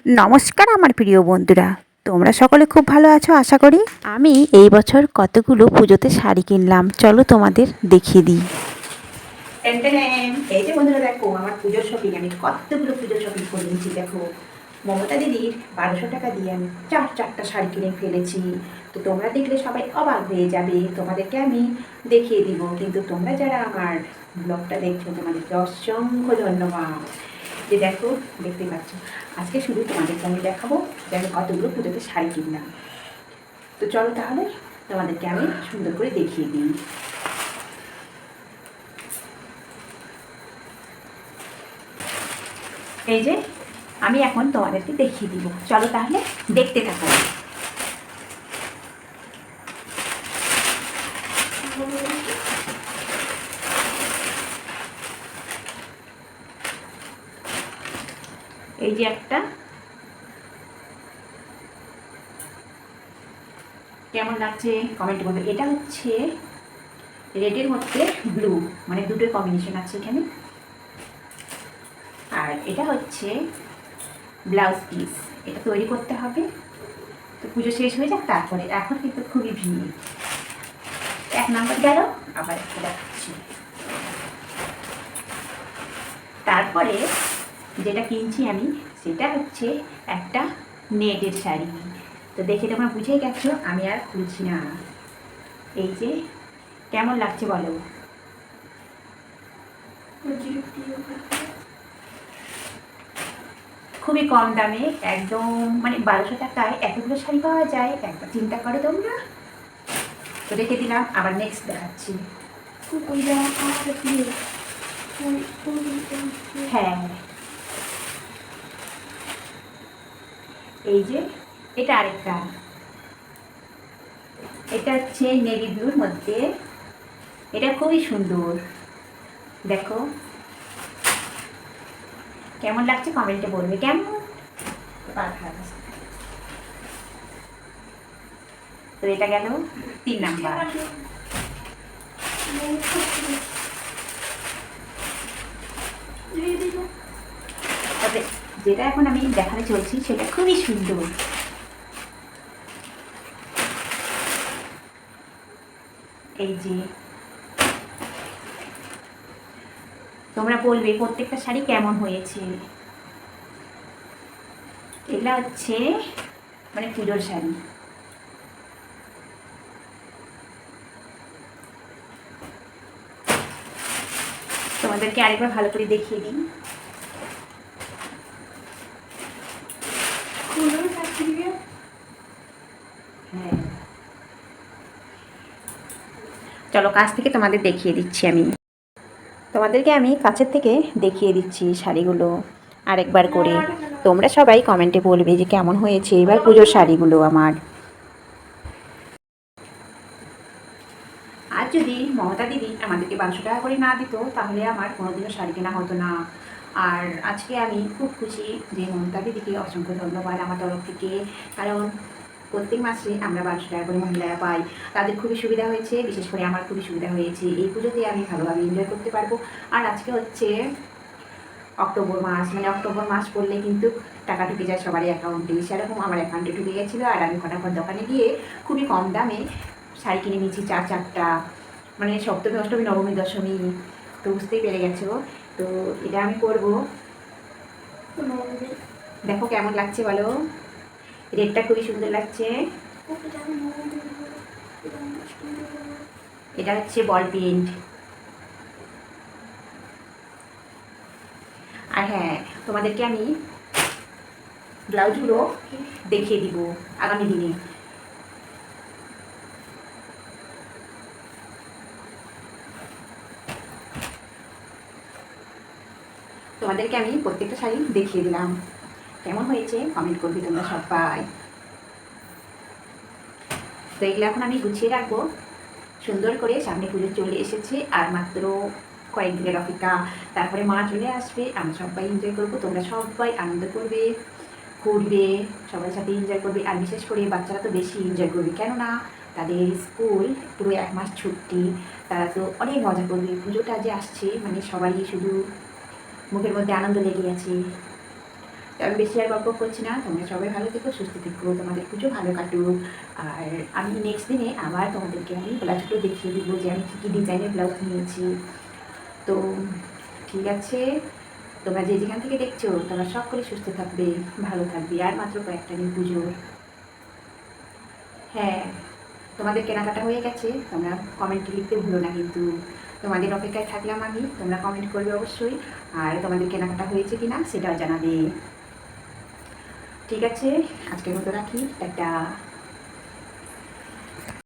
নমস্কার আমার প্রিয় বন্ধুরা, তোমরা সকলে খুব ভালো আছো আশা করি। আমি এই বছর কতগুলো পুজোতে শাড়ি কিনলাম, চলো তোমাদের দেখিয়ে দিই। এই যে বন্ধুরা দেখো আমার পুজোর শপিং, আমি কতগুলো পুজোর শপিং করে নিয়েছি। দেখো মমতা দিদির 1200 টাকা দিয়ে আমি চারটা শাড়ি কিনে ফেলেছি। তো তোমরা দেখলে সবাই অবাক হয়ে যাবে, তোমাদেরকে আমি দেখিয়ে দিব। কিন্তু তোমরা যারা আমার ব্লগটা দেখছো তোমাদেরকে অসংখ্য ধন্যবাদ। যে দেখো দেখতে পাচ্ছ, আজকে শুধু তোমাদেরকে আমি দেখাবো যে আমি কতগুলো পুজোতে শাড়ি কিনলাম। তো চলো তাহলে তোমাদেরকে আমি সুন্দর করে দেখিয়ে দিই। এই যে আমি এখন তোমাদেরকে দেখিয়ে দিব, চলো তাহলে দেখতে থাকো। এই যে একটা, কেমন লাগছে কমেন্টে বলবে। এটা হচ্ছে রেডের মধ্যে ব্লু, মানে দুটোর কম্বিনেশন আছে এখানে। আর এটা হচ্ছে ব্লাউজ পিস, এটা তৈরি করতে হবে। তো পুজো শেষ হয়ে যাক তারপরে, এখন কিন্তু খুবই ভিড়। এক নাম্বার গেল, আবার একটা দেখাচ্ছি। তারপরে যেটা কিনছি আমি সেটা হচ্ছে একটা নেটের শাড়ি। তো দেখে তোমরা বুঝেই গেছো, আমি আর খুলছি না। এই যে কেমন লাগছে বলো। খুবই কম দামে, একদম মানে 1200 টাকায় এতগুলো শাড়ি পাওয়া যায়, একবার চিন্তা করো তোমরা। তো রেখে দিলাম, আবার নেক্সট দেখাচ্ছি। হ্যাঁ, এই যে এটা আরেকটা, এটা হচ্ছে নেভি ব্লুর মধ্যে। এটা খুবই সুন্দর, দেখো কেমন লাগছে কমেন্টে বলবে। কেমন তো এটা গেল 3 নাম্বার। তবে যেটা এখন আমি দেখাতে চলছি সেটা খুবই সুন্দর। এই যে তোমরা বলবে প্রত্যেকটা শাড়ি কেমন হয়েছে। এগুলা হচ্ছে মানে পুজোর শাড়ি। তোমাদেরকে আরেকবার ভালো করে দেখিয়ে দিই। হ্যাঁ, চলো কাছ থেকে তোমাদের দেখিয়ে দিচ্ছি। তোমাদেরকে আমি কাছের থেকে দেখিয়ে দিচ্ছি শাড়িগুলো আরেকবার করে। তোমরা সবাই কমেন্টে বলবে যে কেমন হয়েছে এবার পুজোর শাড়িগুলো আমার। আর যদি মমতা দিদি আমাদেরকে 1200 টাকা করে না দিত তাহলে আমার কোনোদিনও শাড়ি কেনা হতো না। আর আজকে আমি খুব খুশি যে মমতা দিদিকে অসংখ্য ধন্যবাদ আমার তরফ থেকে। কারণ প্রত্যেক মাসে আমরা 1200 টাকা করে মহিলারা পাই, তাদের খুবই সুবিধা হয়েছে, বিশেষ করে আমার খুবই সুবিধা হয়েছে। এই পুজোতে আমি ভালোভাবে এনজয় করতে পারবো। আর আজকে হচ্ছে অক্টোবর মাস, মানে অক্টোবর মাস পড়লে কিন্তু টাকা ঢুকে যায় সবারই অ্যাকাউন্টে। সেরকম আমার অ্যাকাউন্টে ঢুকে গেছিলো। আর আমি ফটাফট দোকানে গিয়ে খুবই কম দামে শাড়ি কিনে নিয়েছি চারটা, মানে সপ্তমী অষ্টমী নবমী দশমী। তো বুঝতেই পেরে গেছো। তো এটা আমি করবো। দেখো কেমন লাগছে বলো, রেডটা খুবই সুন্দর লাগছে। এটা হচ্ছে বল পেন্ট। আর হ্যাঁ, তোমাদেরকে আমি ব্লাউজগুলো দেখিয়ে দিব আগামী দিনে। তোমাদেরকে আমি প্রত্যেকটা শাড়ি দেখিয়ে দিলাম, কেমন হয়েছে কমেন্ট করবে তোমরা সবাই। তো এগুলো এখন আমি গুছিয়ে রাখবো সুন্দর করে, সামনে পুজো চলে এসেছে আর মাত্র কয়েকদিনের অপেক্ষা, তারপরে মা চলে আসবে, আমরা সবাই এনজয় করবো, তোমরা সবাই আনন্দ করবে, ঘুরবে, সবার সাথে এনজয় করবে। আর বিশেষ করে বাচ্চারা তো বেশি এনজয় করবে, কেননা তাদের স্কুল পুরো 1 মাস ছুটি, তারা তো অনেক মজা করবে। পুজোটা যে আসছে মানে সবারই শুধু মুখের মধ্যে আনন্দ লেগে আছে। তো আমি বেশি আর গল্প করছি না, তোমরা সবাই ভালো থেকো, সুস্থ থেকো, তোমাদের পুজো ভালো কাটুক। আর আমি নেক্সট দিনে আবার তোমাদেরকে আমি ব্লাউজগুলো দেখিয়ে দেবো যে আমি কী কী ডিজাইনের ব্লাউজ নিয়েছি। তো ঠিক আছে, তোমরা যে যেখান থেকে দেখছো তোমরা সকলে সুস্থ থাকবে, ভালো থাকবে। আর মাত্র কয়েকটা দিন পুজোর। হ্যাঁ, তোমাদের কেনাকাটা হয়ে গেছে, তোমরা কমেন্টে লিখতে ভুলো না কিন্তু। তোমাদের অপেক্ষায় থাকলাম আমি, তোমরা কমেন্ট করবে অবশ্যই। আর তোমাদের কেনাকাটা হয়েছে কি না সেটাও জানাবে। ঠিক আছে, আজকের মতো রাখি, একটা